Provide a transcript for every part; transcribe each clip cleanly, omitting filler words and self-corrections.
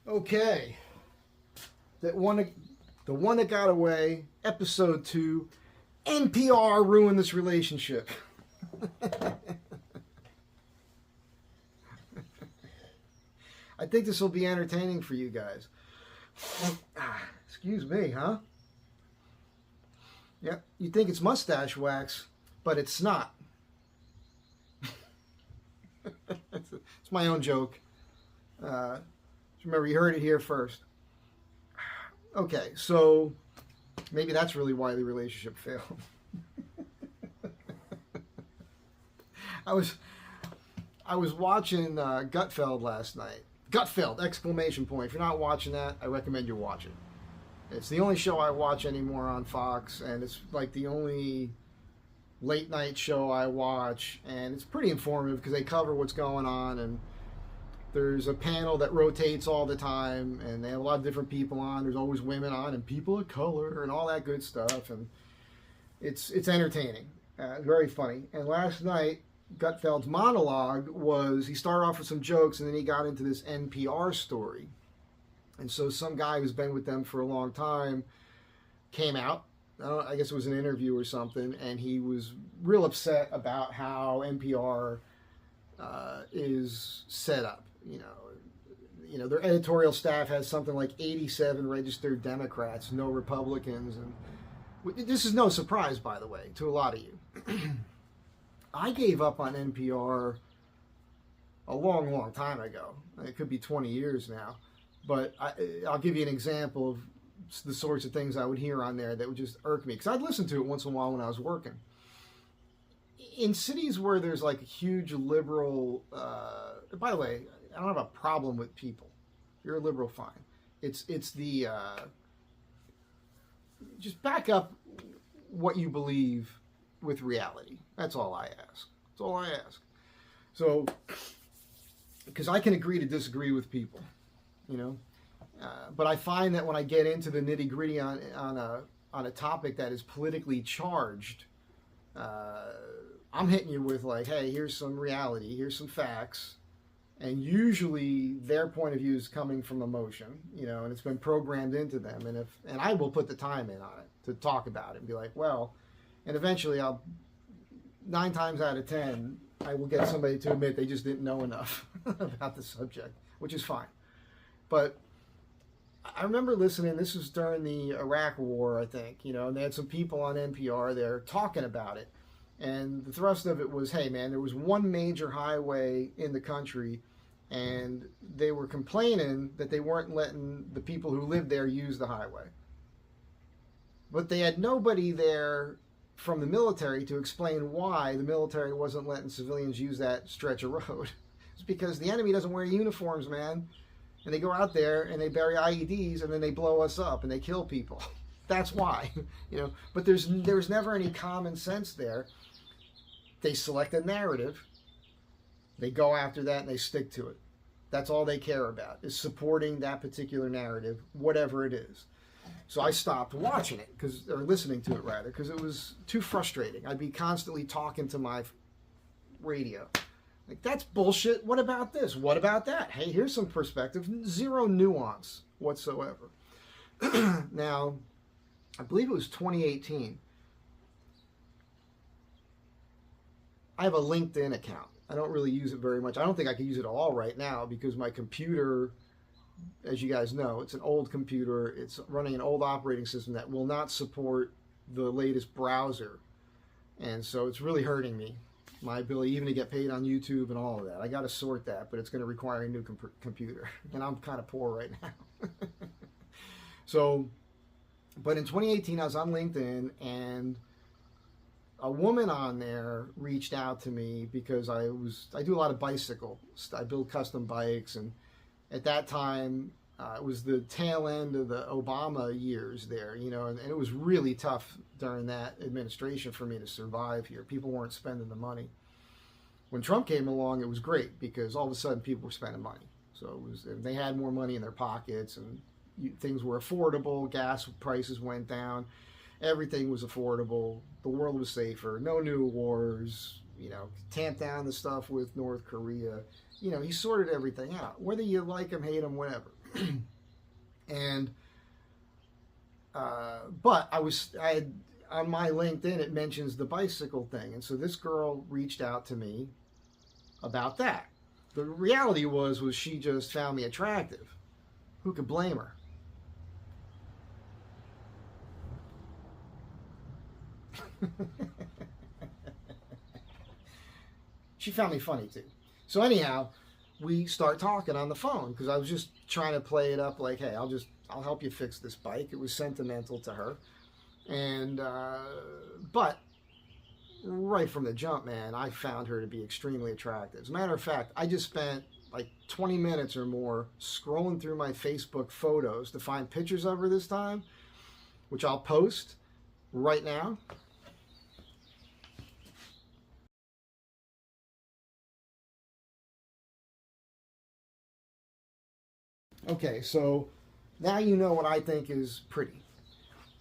Okay, the one that got away, episode 2. NPR ruined this relationship. I think this will be entertaining for you guys. Excuse me, huh? Yeah, you think it's mustache wax, but it's not. It's my own joke. Remember, you heard it here first. Okay, so maybe that's really why the relationship failed. I was watching Gutfeld last night. Gutfeld! Exclamation point! If you're not watching that, I recommend you watch it. It's the only show I watch anymore on Fox, and it's like the only late night show I watch, and it's pretty informative because they cover what's going on, and there's a panel that rotates all the time, and they have a lot of different people on. There's always women on, and people of color, and all that good stuff, and it's entertaining, very funny. And last night, Gutfeld's monologue was, he started off with some jokes, and then he got into this NPR story. And so some guy who's been with them for a long time came out. I guess it was an interview or something, and he was real upset about how NPR is set up. You know, their editorial staff has something like 87 registered Democrats, no Republicans, and this is no surprise, by the way, to a lot of you. I gave up on NPR a long, long time ago. It could be 20 years now. But I'll give you an example of the sorts of things I would hear on there that would just irk me. Because I'd listen to it once in a while when I was working. In cities where there's like a huge liberal... by the way, I don't have a problem with people. If you're a liberal, fine. It's the... just back up what you believe with reality. That's all I ask. That's all I ask. So, because I can agree to disagree with people. You know, but I find that when I get into the nitty gritty on a topic that is politically charged, I'm hitting you with like, hey, here's some reality, here's some facts, and usually their point of view is coming from emotion, you know, and it's been programmed into them, and I will put the time in on it to talk about it and be like, well, and eventually 9 times out of 10, I will get somebody to admit they just didn't know enough about the subject, which is fine. But I remember listening, this was during the Iraq War, I think, you know, and they had some people on NPR there talking about it. And the thrust of it was, hey, man, there was one major highway in the country, and they were complaining that they weren't letting the people who lived there use the highway. But they had nobody there from the military to explain why the military wasn't letting civilians use that stretch of road. It's because the enemy doesn't wear uniforms, man. And they go out there and they bury IEDs and then they blow us up and they kill people. That's why, you know. But there's never any common sense there. They select a narrative, they go after that and they stick to it. That's all they care about, is supporting that particular narrative, whatever it is. So I stopped watching it, or listening to it rather, because it was too frustrating. I'd be constantly talking to my radio. Like, that's bullshit. What about this? What about that? Hey, here's some perspective. Zero nuance whatsoever. Now, I believe it was 2018. I have a LinkedIn account. I don't really use it very much. I don't think I can use it all right now because my computer, as you guys know, it's an old computer. It's running an old operating system that will not support the latest browser. And so it's really hurting me. My ability even to get paid on YouTube and all of that. I got to sort that, but it's going to require a new computer. And I'm kind of poor right now. So, but in 2018, I was on LinkedIn, and a woman on there reached out to me because I do a lot of bicycle. I build custom bikes, and at that time, it was the tail end of the Obama years there, you know, and it was really tough during that administration for me to survive here. People weren't spending the money. When Trump came along, it was great because all of a sudden people were spending money. So they had more money in their pockets, and things were affordable. Gas prices went down. Everything was affordable. The world was safer. No new wars. tamped down the stuff with North Korea. He sorted everything out, whether you like him, hate him, whatever. And but I had on my LinkedIn, it mentions the bicycle thing, and so this girl reached out to me about that. The reality was she just found me attractive. Who could blame her? She found me funny too. So anyhow, we start talking on the phone because I was just trying to play it up like, hey, I'll help you fix this bike. It was sentimental to her, and but right from the jump, man, I found her to be extremely attractive. As a matter of fact, I just spent like 20 minutes or more scrolling through my Facebook photos to find pictures of her this time, which I'll post right now. Okay, so now you know what I think is pretty,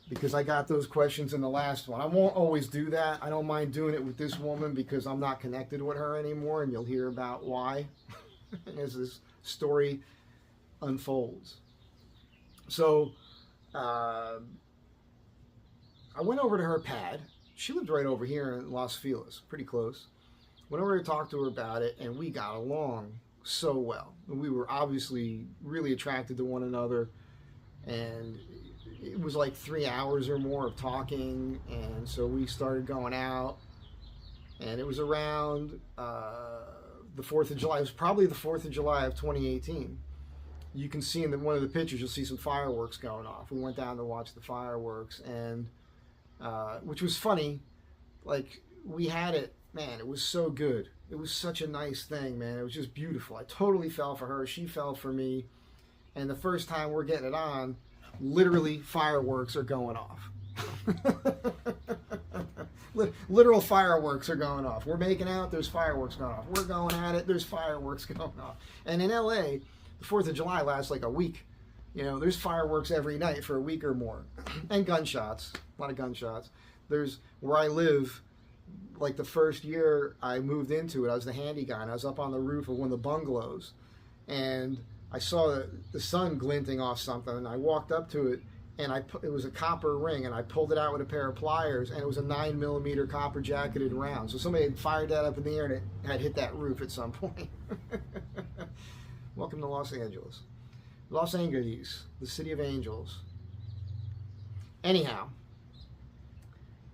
because I got those questions in the last one. I won't always do that. I don't mind doing it with this woman because I'm not connected with her anymore, and you'll hear about why as this story unfolds. So I went over to her pad. She lived right over here in Los Feliz, pretty close. Went over to talk to her about it, and we got along so well. We were obviously really attracted to one another, and it was like 3 hours or more of talking, and so we started going out, and it was around the 4th of July. It was probably the 4th of July of 2018. You can see in one of the pictures, you'll see some fireworks going off. We went down to watch the fireworks, and which was funny. Like, we had it, man, it was so good. It was such a nice thing, man. It was just beautiful. I totally fell for her. She fell for me. And the first time we're getting it on, literally fireworks are going off. Literal fireworks are going off. We're making out, there's fireworks going off. We're going at it, there's fireworks going off. And in LA, the 4th of July lasts like a week. There's fireworks every night for a week or more. And gunshots, a lot of gunshots. There's, where I live, like the first year I moved into it, I was the handy guy, and I was up on the roof of one of the bungalows, and I saw the sun glinting off something, and I walked up to it, and it was a copper ring, and I pulled it out with a pair of pliers, and it was a 9mm copper jacketed round. So somebody had fired that up in the air, and it had hit that roof at some point. Welcome to Los Angeles. Los Angeles, the city of angels. Anyhow,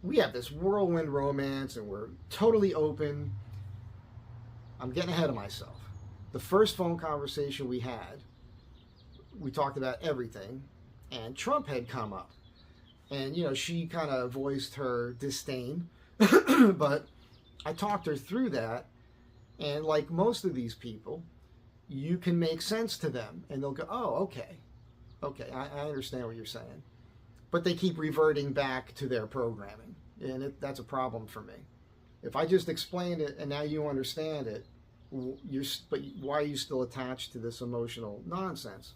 we have this whirlwind romance, and we're totally open. I'm getting ahead of myself. The first phone conversation we had, we talked about everything, and Trump had come up. And, she kind of voiced her disdain, but I talked her through that, and like most of these people, you can make sense to them, and they'll go, oh, okay, I understand what you're saying. But they keep reverting back to their programming, and that's a problem for me. If I just explained it and now you understand it, but why are you still attached to this emotional nonsense?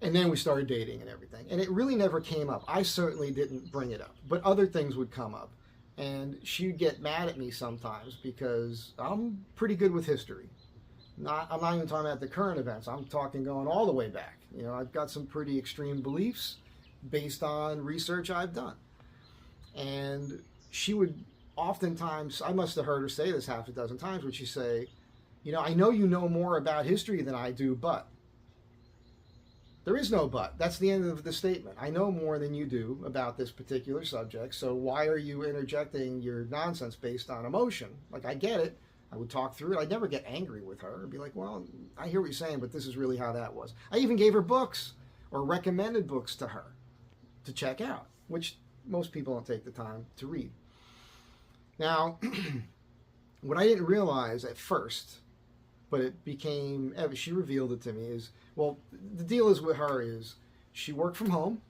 And then we started dating and everything, and it really never came up. I certainly didn't bring it up, but other things would come up, and she'd get mad at me sometimes because I'm pretty good with history. I'm not even talking about the current events. I'm talking going all the way back. I've got some pretty extreme beliefs based on research I've done. And she would oftentimes, I must have heard her say this half a dozen times, would she say, I know you know more about history than I do, but. There is no but. That's the end of the statement. I know more than you do about this particular subject, so why are you interjecting your nonsense based on emotion? Like, I get it. I would talk through it. I'd never get angry with her. I'd be like, well, I hear what you're saying, but this is really how that was. I even gave her books or recommended books to her to check out, which most people don't take the time to read. Now, what I didn't realize at first, but it became, she revealed it to me, is, well, the deal is with her is she worked from home,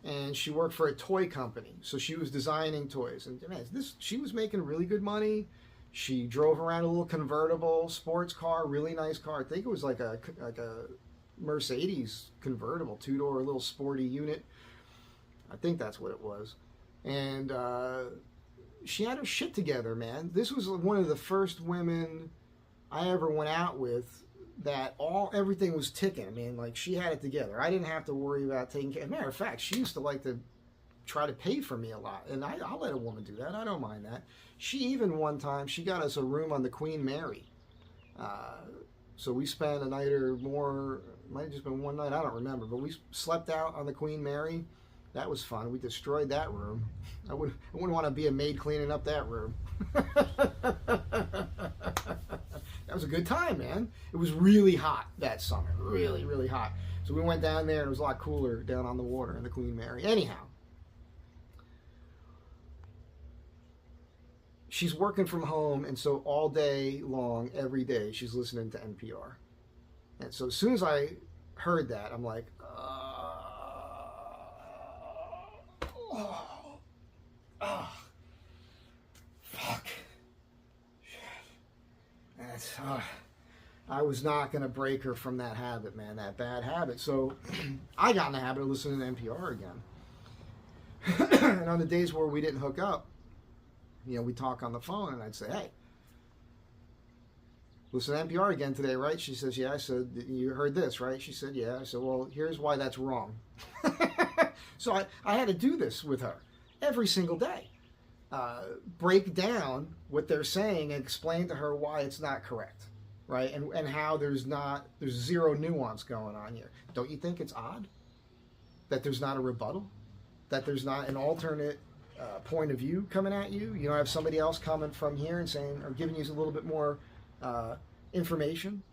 and she worked for a toy company. So she was designing toys. And man, she was making really good money. She drove around a little convertible sports car, really nice car. I think it was like a Mercedes convertible, two-door, little sporty unit. I think that's what it was. And she had her shit together, man. This was one of the first women I ever went out with that everything was ticking. I mean, like, she had it together. I didn't have to worry about taking care. As a matter of fact, she used to like to try to pay for me a lot, and I'll let a woman do that. I don't mind that. She even one time, she got us a room on the Queen Mary. So we spent a night or more, might have just been one night, I don't remember, but we slept out on the Queen Mary. That was fun. We destroyed that room. I wouldn't want to be a maid cleaning up that room. That was a good time, man. It was really hot that summer. Really, really hot. So we went down there, and it was a lot cooler down on the water in the Queen Mary. Anyhow, she's working from home, and so all day long, every day, she's listening to NPR. And so as soon as I heard that, I'm like, fuck. Shit. That's, I was not going to break her from that habit, man, that bad habit. So I got in the habit of listening to NPR again. And on the days where we didn't hook up, you know, we talk on the phone, and I'd say, hey, listen to NPR again today, right? She says, yeah. I said, you heard this, right? She said, yeah. I said, well, here's why that's wrong. So I had to do this with her every single day. Break down what they're saying and explain to her why it's not correct, right? And how there's zero nuance going on here. Don't you think it's odd that there's not a rebuttal? That there's not an alternate point of view coming at you? You don't have somebody else coming from here and saying, or giving you a little bit more information?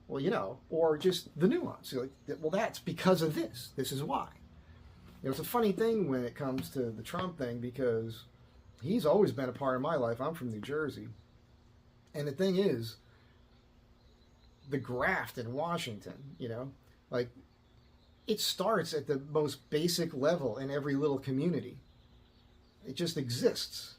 Well, you know, or just the nuance. You're like, well, that's because of this. This is why. You know, it's a funny thing when it comes to the Trump thing, because he's always been a part of my life. I'm from New Jersey. And the thing is, the graft in Washington, you know, like, it starts at the most basic level in every little community. It just exists.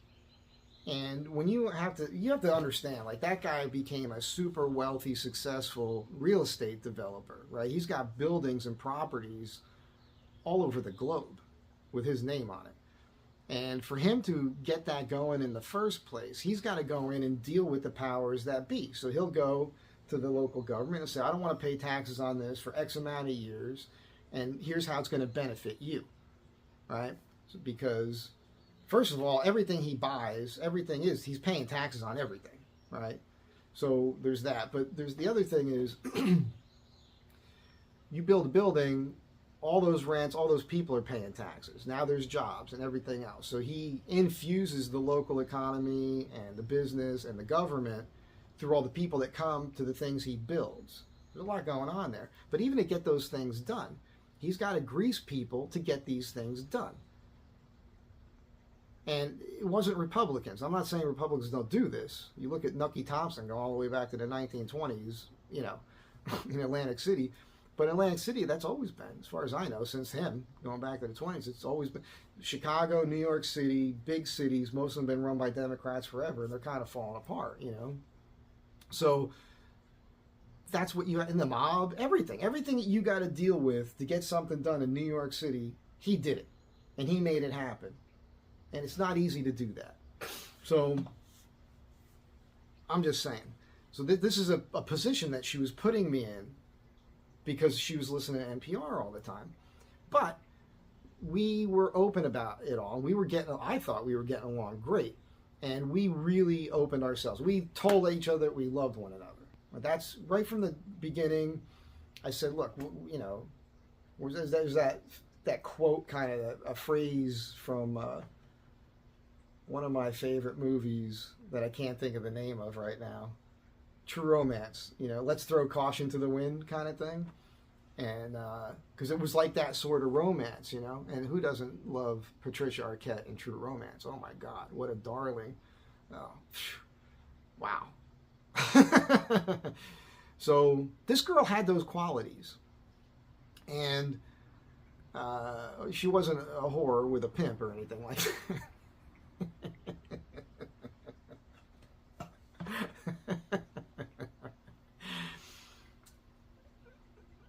And when you have to understand, like, that guy became a super wealthy, successful real estate developer, right? He's got buildings and properties all over the globe with his name on it. And for him to get that going in the first place, he's got to go in and deal with the powers that be. So he'll go to the local government and say, I don't want to pay taxes on this for X amount of years, and here's how it's going to benefit you, right? So because, first of all, everything he buys, he's paying taxes on everything, right? So there's that. But there's the other thing is, you build a building, all those rents, all those people are paying taxes. Now there's jobs and everything else. So he infuses the local economy and the business and the government through all the people that come to the things he builds. There's a lot going on there. But even to get those things done, he's got to grease people to get these things done. And it wasn't Republicans. I'm not saying Republicans don't do this. You look at Nucky Thompson, go all the way back to the 1920s, you know, in Atlantic City. But in Atlantic City, that's always been, as far as I know, since him, going back to the 20s, it's always been Chicago, New York City, big cities, most of them been run by Democrats forever, and they're kind of falling apart, you know. So that's what you, in the mob, everything that you got to deal with to get something done in New York City, he did it, and he made it happen. And it's not easy to do that. So I'm just saying. So this is a position that she was putting me in because she was listening to NPR all the time. But we were open about it all. I thought we were getting along great. And we really opened ourselves. We told each other that we loved one another. But that's right from the beginning. I said, look, you know, there's that quote, kind of a phrase from one of my favorite movies that I can't think of the name of right now. True Romance, you know, let's throw caution to the wind kind of thing. And because it was like that sort of romance, you know, and who doesn't love Patricia Arquette in True Romance? Oh my God, what a darling. Oh, wow. So this girl had those qualities. And she wasn't a whore with a pimp or anything like that.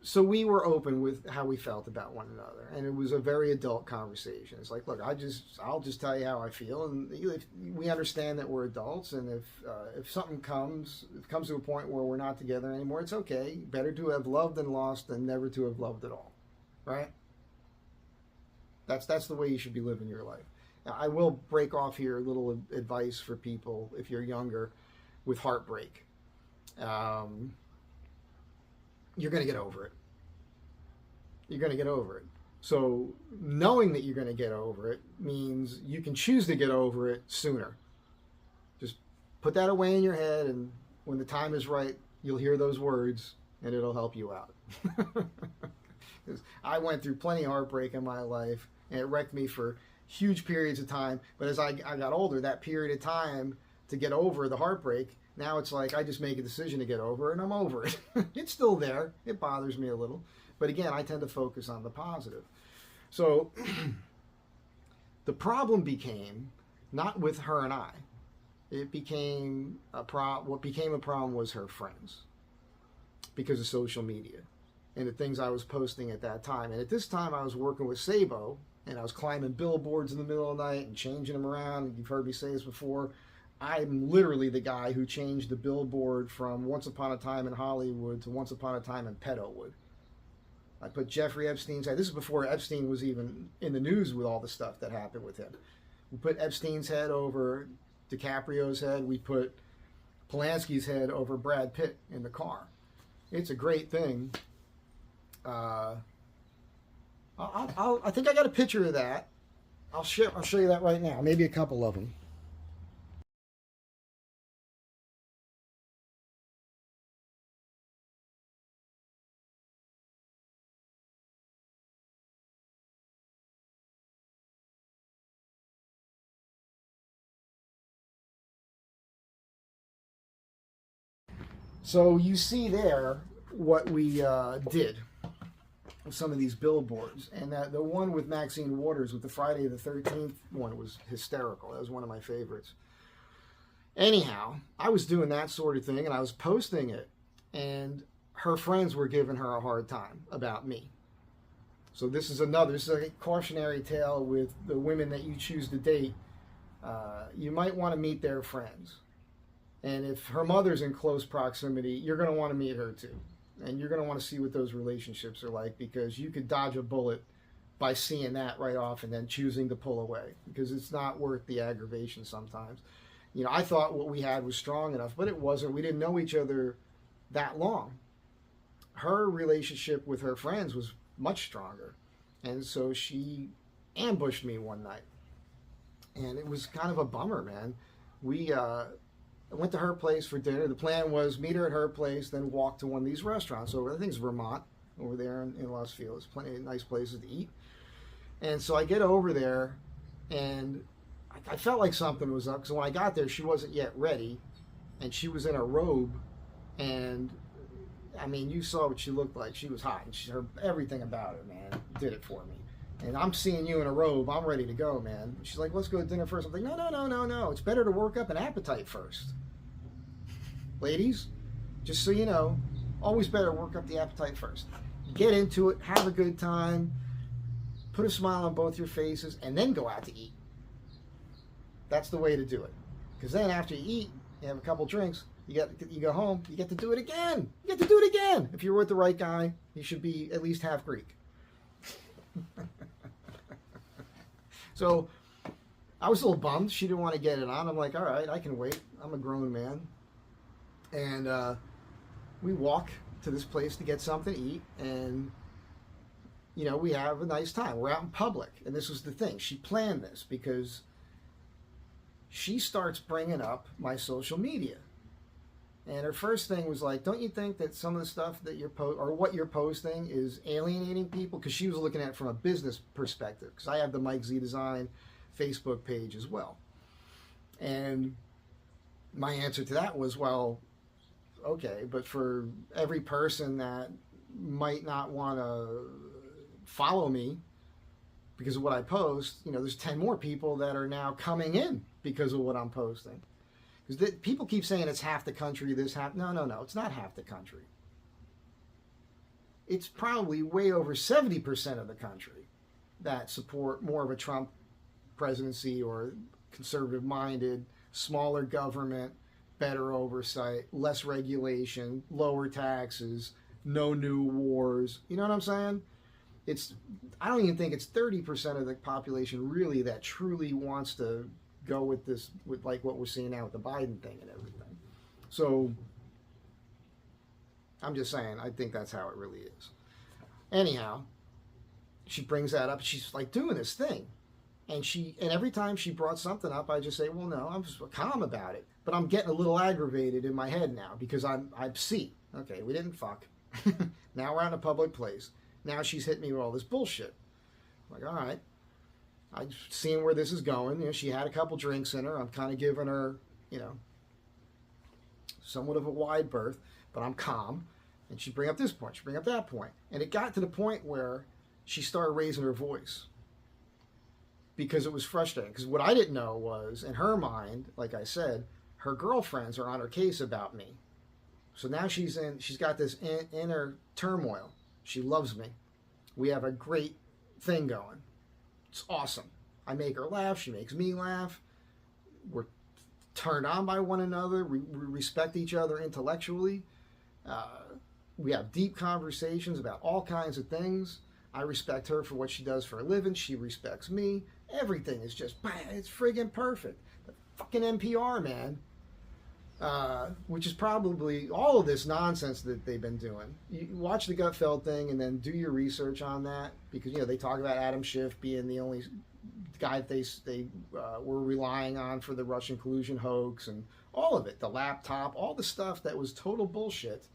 So we were open with how we felt about one another, and it was a very adult conversation. It's like, look, I'll just tell you how I feel, and if we understand that we're adults, and if something comes to a point where we're not together anymore, it's okay. Better to have loved and lost than never to have loved at all, right? That's the way you should be living your life. Now, I will break off here a little advice for people if you're younger with heartbreak. You're going to get over it. You're going to get over it. So knowing that you're going to get over it means you can choose to get over it sooner. Just put that away in your head, and when the time is right, you'll hear those words, and it'll help you out. Because I went through plenty of heartbreak in my life, and it wrecked me for huge periods of time. But as I got older, that period of time to get over the heartbreak, now it's like I just make a decision to get over it, and I'm over it. It's still there. It bothers me a little. But again, I tend to focus on the positive. So the problem became not with her and I. It became what became a problem was her friends, because of social media and the things I was posting at that time. And at this time, I was working with Sabo, and I was climbing billboards in the middle of the night and changing them around. You've heard me say this before. I'm literally the guy who changed the billboard from Once Upon a Time in Hollywood to Once Upon a Time in Pedowood. I put Jeffrey Epstein's head. This is before Epstein was even in the news with all the stuff that happened with him. We put Epstein's head over DiCaprio's head. We put Polanski's head over Brad Pitt in the car. It's a great thing. I think I got a picture of that. I'll show you that right now. Maybe a couple of them. So you see there what we did with some of these billboards, and that the one with Maxine Waters with the Friday the 13th one was hysterical. That was one of my favorites. Anyhow, I was doing that sort of thing, and I was posting it, and her friends were giving her a hard time about me. So this is a cautionary tale with the women that you choose to date. You might want to meet their friends. And if her mother's in close proximity, you're going to want to meet her too. And you're going to want to see what those relationships are like, because you could dodge a bullet by seeing that right off and then choosing to pull away, because it's not worth the aggravation sometimes. You know, I thought what we had was strong enough, but it wasn't. We didn't know each other that long. Her relationship with her friends was much stronger. And so she ambushed me one night. And it was kind of a bummer, man. I went to her place for dinner. The plan was meet her at her place, then walk to one of these restaurants over, I think it's Vermont, over there in Los Feliz. Plenty of nice places to eat. And so I get over there, and I felt like something was up, because when I got there, she wasn't yet ready, and she was in a robe, and I mean, you saw what she looked like. She was hot, and everything about her, man, did it for me. And I'm seeing you in a robe. I'm ready to go, man. She's like, let's go to dinner first. I'm like, no. It's better to work up an appetite first. Ladies, just so you know, always better work up the appetite first. Get into it, have a good time, put a smile on both your faces, and then go out to eat. That's the way to do it. Because then after you eat, you have a couple drinks, you go home, you get to do it again. You get to do it again. If you're with the right guy, you should be at least half Greek. So I was a little bummed. She didn't want to get it on. I'm like, all right, I can wait. I'm a grown man. And we walk to this place to get something to eat, and you know, we have a nice time. We're out in public, and this was the thing. She planned this because she starts bringing up my social media. And her first thing was like, don't you think that some of the stuff that what you're posting is alienating people? Because she was looking at it from a business perspective, because I have the Mike Z Design Facebook page as well. And my answer to that was, well, okay, but for every person that might not want to follow me because of what I post, you know, there's 10 more people that are now coming in because of what I'm posting. Because people keep saying it's half the country, no, it's not half the country. it's probably way over 70% of the country that support more of a Trump presidency or conservative-minded, smaller government, better oversight, less regulation, lower taxes, no new wars. You know what I'm saying? I don't even think it's 30% of the population really that truly wants to go with this, with like what we're seeing now with the Biden thing and everything. So I'm just saying, I think that's how it really is. Anyhow, she brings that up. She's like doing this thing. And every time she brought something up, I just say, well, no, I'm just calm about it. But I'm getting a little aggravated in my head now because I see, okay, we didn't fuck. Now we're out in a public place. Now she's hitting me with all this bullshit. I'm like, all right, I'm seeing where this is going. You know, she had a couple drinks in her. I'm kind of giving her, you know, somewhat of a wide berth, but I'm calm. And she'd bring up this point, she'd bring up that point. And it got to the point where she started raising her voice because it was frustrating. Because what I didn't know was, in her mind, like I said, her girlfriends are on her case about me. So now she's got this inner turmoil. She loves me. We have a great thing going. It's awesome. I make her laugh. She makes me laugh. We're turned on by one another. We respect each other intellectually. We have deep conversations about all kinds of things. I respect her for what she does for a living. She respects me. Everything is just, it's friggin' perfect. The fucking NPR, man. Which is probably all of this nonsense that they've been doing. You watch the Gutfeld thing and then do your research on that, because, you know, they talk about Adam Schiff being the only guy that they were relying on for the Russian collusion hoax and all of it, the laptop, all the stuff that was total bullshit,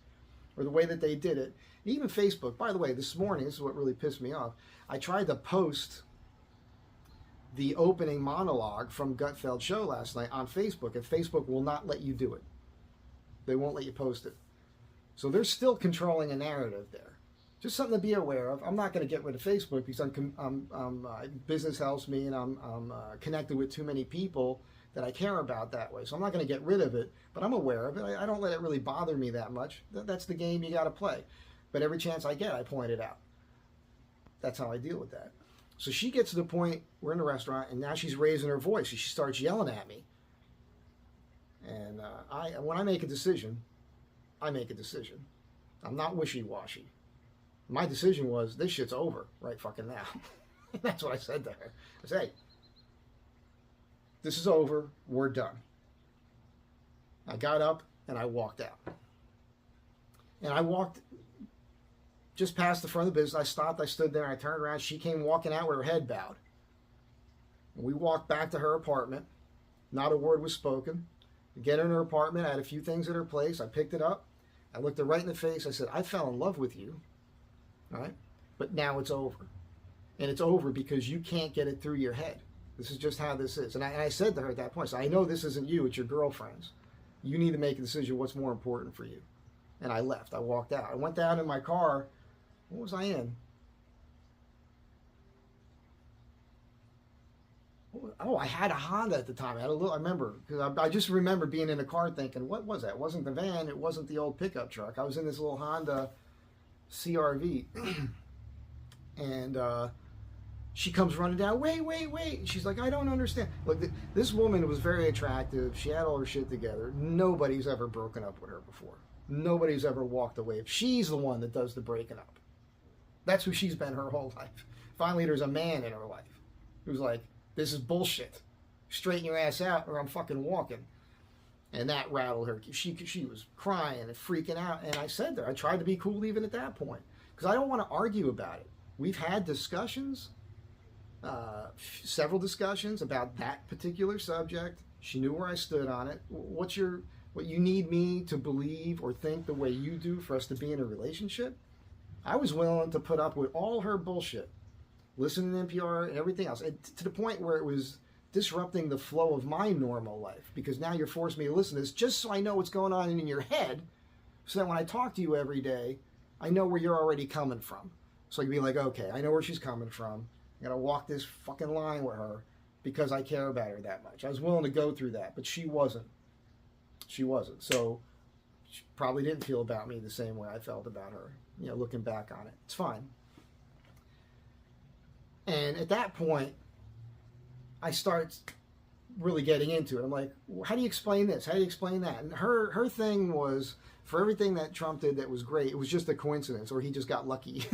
or the way that they did it. Even Facebook, by the way, this morning, this is what really pissed me off. I tried to post the opening monologue from Gutfeld show last night on Facebook, and Facebook will not let you do it. They won't let you post it. So they're still controlling a narrative there. Just something to be aware of. I'm not going to get rid of Facebook because business helps me, and I'm connected with too many people that I care about that way. So I'm not going to get rid of it, but I'm aware of it. I don't let it really bother me that much. That's the game you got to play. But every chance I get, I point it out. That's how I deal with that. So she gets to the point, we're in a restaurant, and now she's raising her voice. She starts yelling at me. And when I make a decision, I make a decision. I'm not wishy-washy. My decision was, this shit's over right fucking now. That's what I said to her. I said, hey, this is over. We're done. I got up and I walked out. And I walked just past the front of the business. I stopped, I stood there, I turned around. She came walking out with her head bowed. And we walked back to her apartment. Not a word was spoken. We get in her apartment. I had a few things at her place. I picked it up. I looked her right in the face. I said, I fell in love with you. All right? But now it's over. And it's over because you can't get it through your head. This is just how this is. And I said to her at that point, I know this isn't you, it's your girlfriends. You need to make a decision what's more important for you. And I left. I walked out. I went down in my car. What was I in? Oh, I had a Honda at the time. I remember, because I just remember being in the car thinking, what was that? It wasn't the van. It wasn't the old pickup truck. I was in this little Honda CRV. And she comes running down, wait. She's like, I don't understand. Look, this woman was very attractive. She had all her shit together. Nobody's ever broken up with her before. Nobody's ever walked away. She's the one that does the breaking up. That's who she's been her whole life. Finally, there's a man in her life who's like, this is bullshit. Straighten your ass out or I'm fucking walking. And that rattled her. She was crying and freaking out. And I said to her, I tried to be cool even at that point, because I don't want to argue about it. We've had discussions, several discussions about that particular subject. She knew where I stood on it. What you need me to believe or think the way you do for us to be in a relationship? I was willing to put up with all her bullshit, listening to NPR and everything else, and to the point where it was disrupting the flow of my normal life, because now you're forcing me to listen to this just so I know what's going on in your head, so that when I talk to you every day, I know where you're already coming from. So I can be like, okay, I know where she's coming from. I gotta walk this fucking line with her because I care about her that much. I was willing to go through that, but she wasn't. She wasn't. So she probably didn't feel about me the same way I felt about her. you know, looking back on it. It's fine. And at that point, I start really getting into it. I'm like, how do you explain this? How do you explain that? And her thing was, for everything that Trump did that was great, it was just a coincidence, or he just got lucky.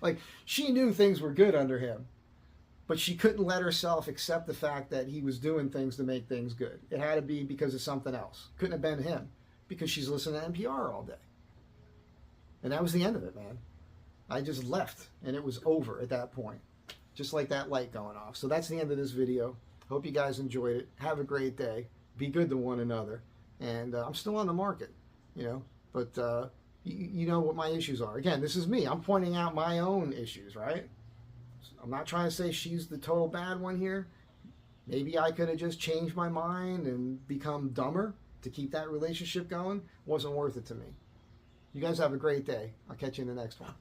Like, she knew things were good under him, but she couldn't let herself accept the fact that he was doing things to make things good. It had to be because of something else. Couldn't have been him, because she's listening to NPR all day. And that was the end of it, man. I just left, and it was over at that point. Just like that light going off. So that's the end of this video. Hope you guys enjoyed it. Have a great day. Be good to one another. And I'm still on the market, you know, but you know what my issues are. Again, this is me. I'm pointing out my own issues, right? I'm not trying to say she's the total bad one here. Maybe I could have just changed my mind and become dumber to keep that relationship going. Wasn't worth it to me. You guys have a great day. I'll catch you in the next one.